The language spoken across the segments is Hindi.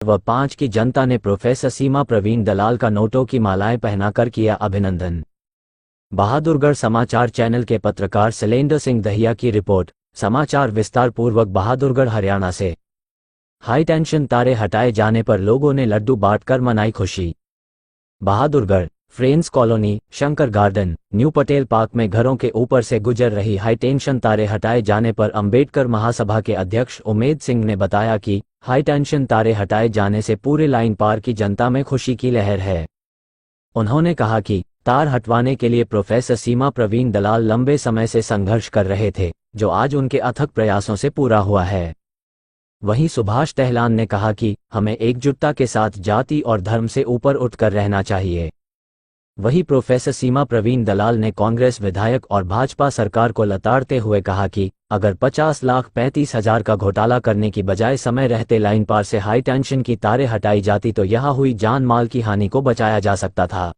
व 5 की जनता ने प्रोफेसर सीमा प्रवीण दलाल का नोटों की मालाएं पहनाकर किया अभिनंदन। बहादुरगढ़ समाचार चैनल के पत्रकार शैलेंद्र सिंह दहिया की रिपोर्ट। समाचार विस्तार पूर्वक। बहादुरगढ़ हरियाणा से हाई टेंशन तारे हटाए जाने पर लोगों ने लड्डू बांटकर मनाई खुशी। Bahadurgarh friends colony, Shankar garden, new Patel park में घरों के ऊपर से गुजर रही हाई टेंशन तारे हटाए जाने पर अंबेडकर महासभा के अध्यक्ष उमेद सिंह ने बताया कि हाई टेंशन तारे हटाए जाने से पूरे लाइन पार की जनता में खुशी की लहर है। उन्होंने कहा कि तार हटवाने के लिए प्रोफेसर सीमा प्रवीण दलाल लंबे समय से संघर्ष कर रहे थे, जो आज उनके अथक प्रयासों से पूरा हुआ है। वहीं सुभाष टहलान ने कहा कि हमें एकजुटता के साथ जाति और धर्म से ऊपर उठकर रहना चाहिए। वहीं प्रोफेसर सीमा प्रवीण दलाल ने कांग्रेस विधायक और भाजपा सरकार को लताड़ते हुए कहा कि अगर 50,35,000 का घोटाला करने की बजाय समय रहते लाइन पार से हाई टेंशन की तारें हटाई जाती तो यहां हुई जान माल की हानि को बचाया जा सकता था।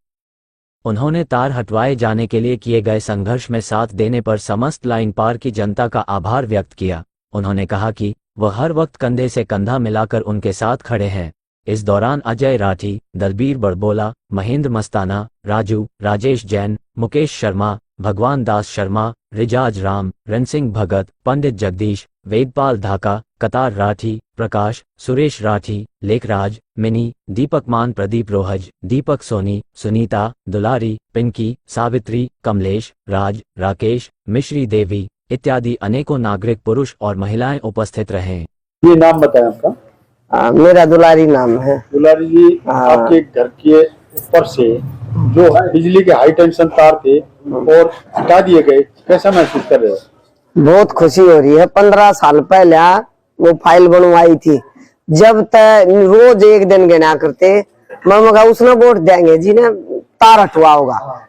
उन्होंने तार हटवाए जाने के लिए किए गए संघर्ष में साथ देने पर समस्त लाइन पार की जनता का आभार व्यक्त किया। उन्होंने कहा कि वह हर वक्त कंधे से कंधा मिलाकर उनके साथ खड़े हैं। इस दौरान अजय राठी, दलबीर बड़बोला, महेंद्र मस्ताना, राजू, राजेश जैन, मुकेश शर्मा, भगवान दास शर्मा, रिजाज राम, रणसिंह भगत, पंडित जगदीश, वेदपाल धाका, कतार राठी, प्रकाश, सुरेश राठी, लेखराज, मिनी, दीपक मान, प्रदीप रोहज, दीपक सोनी, सुनीता, दुलारी, पिंकी, सावित्री, कमलेश, राज, राकेश, मिश्री देवी इत्यादि अनेकों नागरिक पुरुष और महिलाएं उपस्थित रहे। ये नाम बताएं आपका? मेरा दुलारी नाम है। दुलारी जी, आपके घर के ऊपर से जो बिजली के हाई टेंशन तार थे और हटा दिए गए, कैसा महसूस कर रहे हो? बहुत खुशी हो रही है। 15 साल पहले वो फाइल बनवाई थी, जब तक रोज एक दिन गिना करते मामा का उसने वोट देंगे जी ने तार हटवा होगा।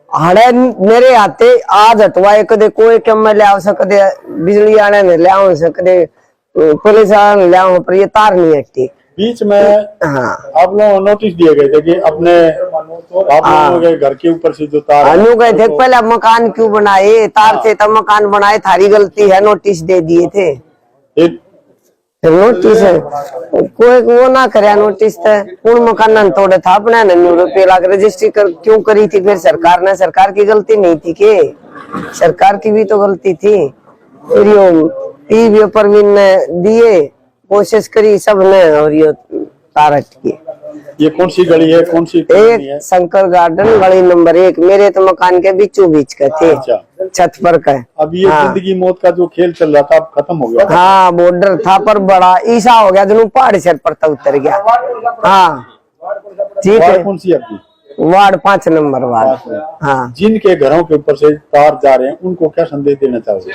हड़े मेरे आते आज हटवाए, कदे कोई कम में ले आ सकते, बिजली आने ने ले आ सकते, पुलिस वाले ले आओ, पर ये तार नहीं हटती। बीच में आप लोग नोटिस दिए गए थे कि अपने आप लोगों के घर के ऊपर से जो तार गए थे, पहले मकान क्यों बनाए, तार थे तब मकान बनाए, थारी गलती है, नोटिस दे दिए थे। नोटिस है कोई वो ना करे, नोटिस कौन मकान तोड़े था अपने ₹9 लाख रजिस्ट्री क्यों करी थी फिर सरकार ने? सरकार की गलती नहीं थी के? सरकार की भी तो गलती थी। फिर यो टीवी प्रवीण ने दिए, कोशिश करी सबने और ये तार हट की। ये कौन सी गली है, कौन सी एक है? शंकर गार्डन गली नंबर 1। मेरे तो मकान के बीचों बीच का थे। अच्छा। छत पर का। अब ये जिंदगी मौत का जो खेल चल रहा था अब खत्म हो गया। हाँ, बॉर्डर था पर बड़ा ईसा हो गया, दोनों पहाड़ सर पर उतर गया। हाँ ठीक है। कौन सी आपकी वार्ड 5 नंबर वार्ड। हाँ, जिनके घरों के ऊपर से तार जा रहे हैं उनको क्या संदेश देना चाहोगे?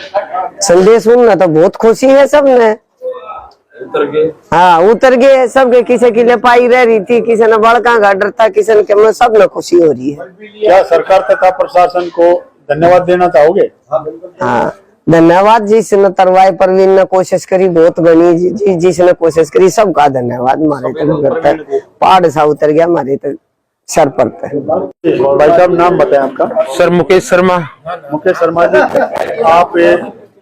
संदेश उनना तो बहुत खुशी है, सबने उतर गए सबके। किसी की लपाई रह रही थी, किसी ने बड़का का डर था, किसी ने सब ने खुशी हो रही है। क्या सरकार तथा प्रशासन को धन्यवाद देना चाहोगे? हाँ, धन्यवाद। जिसने तरवाए प्रवीण ने कोशिश करी, बहुत गणी जी जिसने कोशिश करी, सबका धन्यवाद। हमारे तो पहाड़ सा उतर गया हमारे तो सर पर। भाई साहब, नाम बताएं आपका? सर मुकेश शर्मा। मुकेश शर्मा जी, आप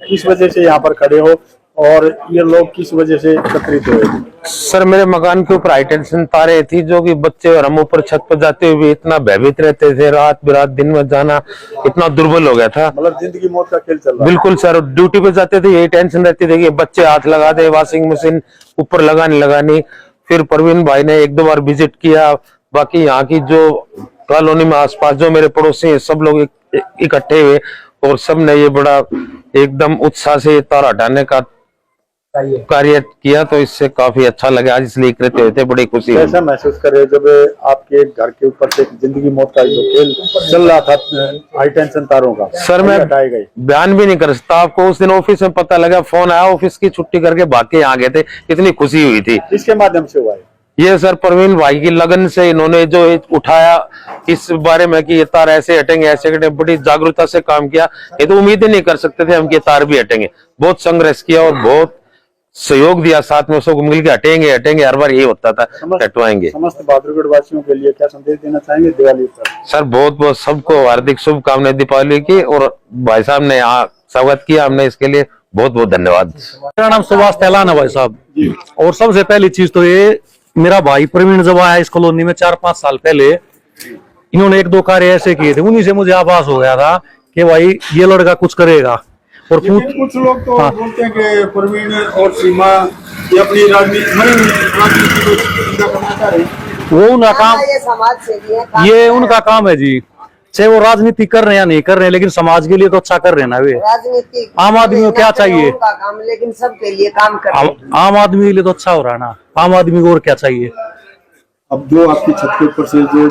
किस वजह से यहाँ पर खड़े हो और ये लोग किस वजह से एकत्रित हुए? सर मेरे मकान के ऊपर हाई टेंशन तारे थी, जो कि बच्चे और हम ऊपर छत पर जाते हुए इतना भयभीत रहते थे, रात बिरात दिन में जाना इतना दुर्बल हो गया था। मतलब जिंदगी मौत का खेल चल रहा। बिल्कुल सर, ड्यूटी पे जाते थे यही टेंशन रहती थी कि बच्चे हाथ लगा दे, वॉशिंग मशीन ऊपर लगानी। फिर प्रवीण भाई ने 1-2 बार विजिट किया। बाकी यहाँ की जो कॉलोनी में आसपास जो मेरे पड़ोसी है सब लोग इकट्ठे हुए और सब ने ये बड़ा एकदम उत्साह से तार हटाने का कार्य किया, तो इससे काफी अच्छा लगा। आज इसलिए एकत्रित हुए थे, बड़ी खुशी। कैसा महसूस कर रहे जब आपके घर के ऊपर से जिंदगी मौत का जो खेल चल रहा था हाई टेंशन तारों का? सर मैं बयान भी नहीं कर सकता आपको। उस दिन ऑफिस में पता लगा, फोन आया, ऑफिस की छुट्टी करके भाग के यहाँ गए थे, इतनी खुशी हुई थी। किसके माध्यम से हुआ है ये? सर प्रवीण भाई की लगन से इन्होंने जो उठाया इस बारे में कि ये तार ऐसे हटेंगे ऐसे हटेंगे, बड़ी जागरूकता से काम किया। ये तो उम्मीद ही नहीं कर सकते थे हम कि तार भी हटेंगे। बहुत संघर्ष किया और बहुत सहयोग दिया साथ में, सबको मिलकर हटेंगे हर बार यही होता था, हटवाएंगे। समस्त बहादुरगढ़ वासियों के लिए क्या संदेश देना चाहेंगे दिवाली पर? सर बहुत बहुत सबको हार्दिक शुभकामनाएं दीपावली की, और भाई साहब ने यहाँ स्वागत किया हमने, इसके लिए बहुत बहुत धन्यवाद। मेरा नाम सुभाष टहलान है भाई साहब। और सबसे पहली चीज तो ये मेरा भाई प्रवीण जब आया इस कॉलोनी में 4-5 साल पहले, इन्होंने 1-2 कार्य ऐसे किए थे, उन्हीं से मुझे आभास हो गया था कि भाई ये लड़का कुछ करेगा। और कुछ लोग तो बोलते हैं कि प्रवीण और सीमा ये अपनी राजनीति को जिंदा करना चाह रहे हैं। वो उनका काम, ये समाज सेवी है, ये उनका काम है जी, चाहे वो राजनीति कर रहे हैं या नहीं कर रहे हैं, लेकिन समाज के लिए तो अच्छा कर रहे हैं ना वे। राजनीति आम आदमी को क्या चाहिए? उनका काम, लेकिन सबके लिए काम कर रहे हैं। आम आदमी के लिए तो अच्छा हो रहा है ना, आम आदमी को और क्या चाहिए। अब जो आपकी छत के ऊपर से जो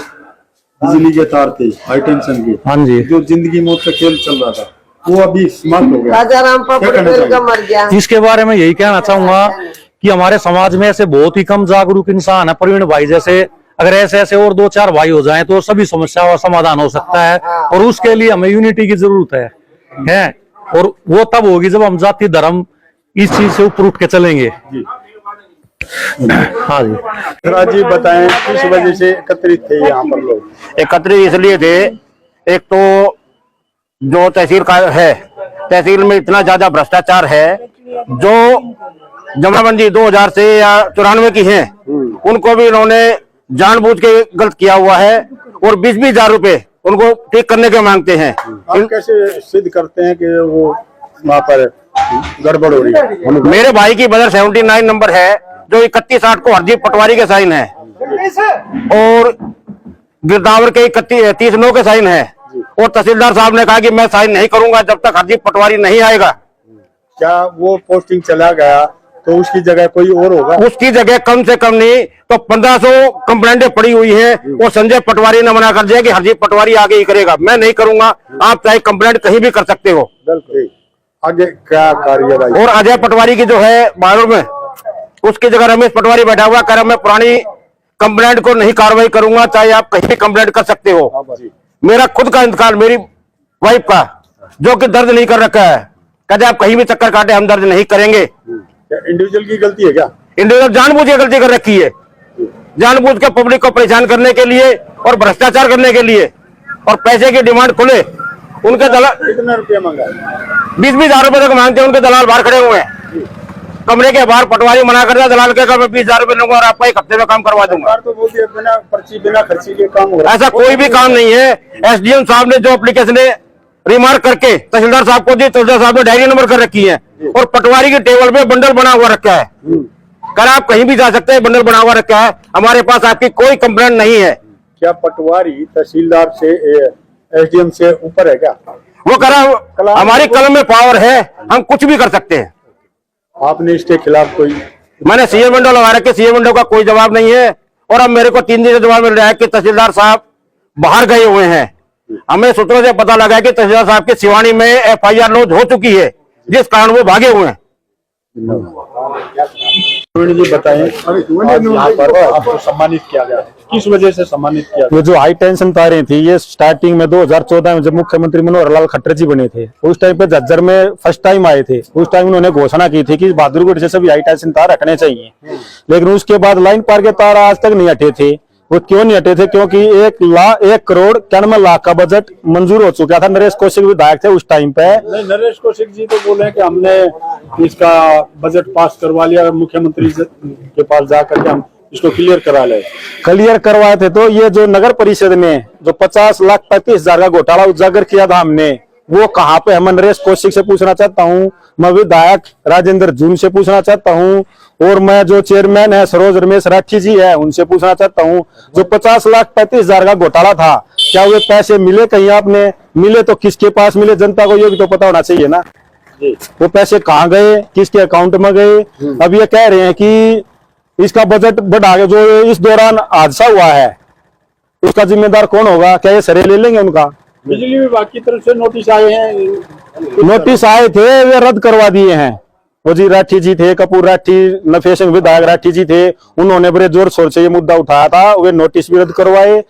बिजली के तार थे हाई टेंशन के, हाँ जी, जो जिंदगी मौत का खेल चल रहा था, वो अभी समाप्त हो गया। राजाराम पटेल का मर गया। इसके बारे में यही कहना चाहूंगा कि हमारे समाज में ऐसे बहुत ही कम जागरूक इंसान है प्रवीण भाई जैसे। अगर ऐसे ऐसे और 2-4 भाई हो जाएं तो सभी समस्याओं का समाधान हो सकता है। और उसके लिए हमें यूनिटी की जरूरत है। और वो तब होगी जब हम जाति धर्म इस चीज से ऊपर उठ के चलेंगे। हाँ जी, जी बताएं किस वजह से एकत्रित थे यहाँ पर लोग? एकत्रित इसलिए थे, एक तो जो तहसील का है, तहसील में इतना ज्यादा भ्रष्टाचार है, जो जमाबंदी 2000 से या 94 की है, उनको भी इन्होंने जानबूझ के गलत किया हुआ है। और 20-20 हजार रुपए उनको ठीक करने के मांगते हैं। आप कैसे सिद्ध करते हैं कि वो वहाँ पर गड़बड़ हो रही है? मेरे भाई की बदर 79 नंबर है, जो 31/8 को हरजीत पटवारी के साइन है, और गिरदावर के 30/9 के साइन है। और तहसीलदार साहब ने कहा कि मैं साइन नहीं करूंगा जब तक हरजीत पटवारी नहीं आएगा। क्या वो पोस्टिंग चला गया तो उसकी जगह कोई और होगा? उसकी जगह कम से कम नहीं तो 1500 कंप्लेंटें पड़ी हुई है, और संजय पटवारी ने मना कर दिया कि हरजीत पटवारी आगे ही करेगा। मैं नहीं करूंगा, आप चाहे कंप्लेंट कहीं भी कर सकते हो। बिल्कुल। आगे क्या कार्यवाही? और अजय पटवारी की जो है बाहरों में, उसकी जगह रमेश पटवारी बैठा हुआ, कह रहा मैं पुरानी कंप्लेंट को नहीं कार्रवाई करूंगा, चाहे आप कहीं भी कंप्लेंट कर सकते हो। मेरा खुद का इंतकाल, मेरी वाइफ का, जो कि दर्ज नहीं कर रखा है, कहते आप कहीं भी चक्कर काटे हम दर्ज नहीं करेंगे। इंडिविजुअल की गलती है क्या? इंडिविजुअल जानबूझ के गलती कर रखी है, जानबूझ के पब्लिक को परेशान करने के लिए और भ्रष्टाचार करने के लिए, और पैसे की डिमांड खुले। उनके दलाल कितने रुपये मांगा? 20-20 हजार रुपए तक मांगते हैं। उनके दलाल बाहर खड़े हुए हैं, कमरे के बाहर। पटवारी मना कर दिया, दलाल के मैं 20 हजार रुपए लूंगा और आपका 1 हफ्ते में काम करवा दूंगा। तो बोलती है बिना पर्ची बिना खर्ची के काम हो रहा है। ऐसा कोई भी काम नहीं है। एसडीएम साहब ने जो एप्लीकेशन रिमार्क करके तहसीलदार साहब को दी, तहसीलदार साहब ने डायरी नंबर कर रखी है, और पटवारी की टेबल पे बंडल बना हुआ रखा है। कर आप कहीं भी जा सकते हैं, बंडल बना हुआ रखा है, हमारे पास आपकी कोई कंप्लेंट नहीं है। क्या पटवारी तहसीलदार से एसडीएम से ऊपर है क्या? वो करा हमारी कलम में पावर है, हम कुछ भी कर सकते हैं। आपने इसके खिलाफ कोई? मैंने सीए विंडो लगा रखे, सीए विंडो का कोई जवाब नहीं है। और अब मेरे को 3 दिन से जवाब मिल रहा है कि तहसीलदार साहब बाहर गए हुए हैं। हमें सूत्रों से पता लगा है कि तहसीलदार साहब की सिवानी में एफआईआर लॉन्च हो चुकी है, जिस कारण वो भागे हुए हैं। जी बताएं, आज यहाँ पर आपको सम्मानित किया गया, किस वजह से सम्मानित किया गया? ये जो हाई टेंशन तारें थी, ये स्टार्टिंग में 2014 में जब मुख्यमंत्री मनोहर लाल खट्टर जी बने थे, उस टाइम पे झज्जर में फर्स्ट टाइम आए थे। उस टाइम उन्होंने घोषणा की थी कि बहादुरगढ़ से सभी हाई टेंशन तार हटने चाहिए, लेकिन उसके बाद लाइन पार के तार आज तक नहीं हटे थे। वो क्यों नहीं हटे थे? क्योंकि 1,91,91,00,000 का बजट मंजूर हो चुका था। नरेश कौशिक विधायक थे उस टाइम पे। नहीं, नरेश कौशिक जी तो बोले कि हमने इसका बजट पास करवा लिया, मुख्यमंत्री के पास जाकर के हम इसको क्लियर करा ले। क्लियर करवाए थे। तो ये जो नगर परिषद ने जो 50,35,000 का घोटाला उजागर किया था हमने, वो कहाँ पे है? मैं नरेश कौशिक से पूछना चाहता हूँ, मैं विधायक राजेंद्र जून से पूछना चाहता हूँ, और मैं जो चेयरमैन है सरोज रमेश राठी जी है उनसे पूछना चाहता हूँ, जो 50,35,000 का घोटाला था, क्या वे पैसे मिले कहीं? आपने मिले तो किसके पास मिले? जनता को ये भी तो पता होना चाहिए ना। वो पैसे कहाँ गए, किसके अकाउंट में गए? अब ये कह रहे हैं कि इसका बजट बढ़ा के जो इस दौरान हादसा हुआ है उसका जिम्मेदार कौन होगा? क्या ये सरे ले लेंगे उनका? बिजली विभाग की तरफ से नोटिस आए हैं, नोटिस आए थे, वे रद्द करवा दिए हैं। वो जी राठी जी थे, कपूर राठी, नफेशन विधायक राठी जी थे, उन्होंने बड़े जोर शोर से ये मुद्दा उठाया था, वे नोटिस भी रद्द करवाए।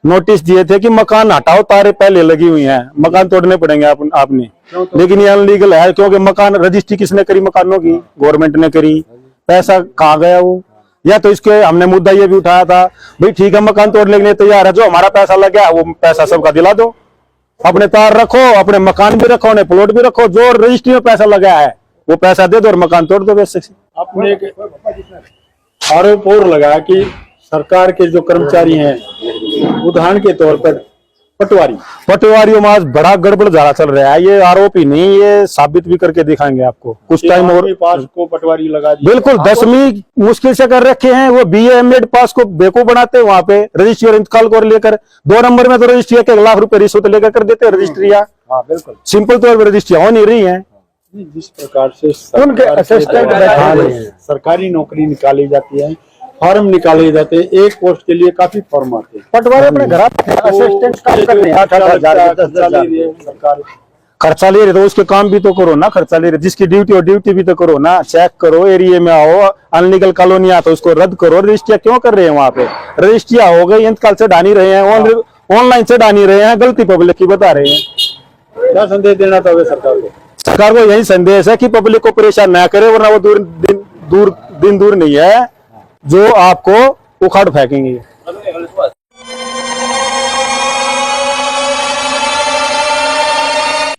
नोटिस दिए थे कि मकान हटाओ, तारे पहले लगी हुई हैं, मकान तोड़ने पड़ेंगे आपने। लेकिन ये अनलीगल है, क्योंकि मकान रजिस्ट्री किसने करी? मकानों की गवर्नमेंट ने करी। पैसा कहाँ गया वो? या तो इसके हमने मुद्दा ये भी उठाया था, भाई ठीक है मकान तोड़ने के लिए तैयार है, जो हमारा पैसा लग गया वो पैसा सबका दिला दो, अपने तार रखो, अपने मकान भी रखो, अपने प्लॉट भी रखो, जो रजिस्ट्री में पैसा लगा है वो पैसा दे दो और मकान तोड़ दो। वैसे आपने आरोप और लगा कि सरकार के जो कर्मचारी हैं, उदाहरण के तौर पर पटवारियों में आज बड़ा गड़बड़ धारा चल रहा है। ये आरोप ही नहीं, ये साबित भी करके दिखाएंगे आपको कुछ टाइम और। पास को पटवारी लगा दी, बिल्कुल 10वीं मुश्किल से कर रखे हैं, वो BA MA पास को बेवकूफ बनाते हैं। वहाँ पे रजिस्ट्री और इंतकाल को लेकर 2 नंबर में तो रजिस्ट्री 1 लाख रुपए रिश्वत लेकर कर देते हैं रजिस्ट्रिया। बिल्कुल सिंपल तौर पर रजिस्ट्री हो नहीं रही है। जिस प्रकार से उनके असिस्टेंट सरकारी नौकरी निकाली जाती है, फॉर्म निकाले जाते हैं, एक पोस्ट के लिए काफी फॉर्म आते हैं। पटवारी अपने घर असिस्टेंट काम कर रहे हैं, 8,000 सरकार खर्चा ले रहे, तो उसके काम भी तो करो ना। खर्चा ले रहे, जिसकी ड्यूटी और ड्यूटी भी तो करो ना। चेक करो, एरिया में आओ, अनलीगल कॉलोनी आता है उसको रद्द करो। रजिस्ट्रिया क्यों कर रहे हैं वहाँ पे? रजिस्ट्रिया हो गई, इंतकाल से डानी रहे हैं, ऑनलाइन से डानी रहे हैं, गलती पब्लिक की बता रहे हैं। क्या संदेश देना चाहोगे सरकार को? सरकार को यही संदेश है कि पब्लिक को परेशान ना करे, वरना वो दिन दूर नहीं है जो आपको उखाड़ फेंकेंगे।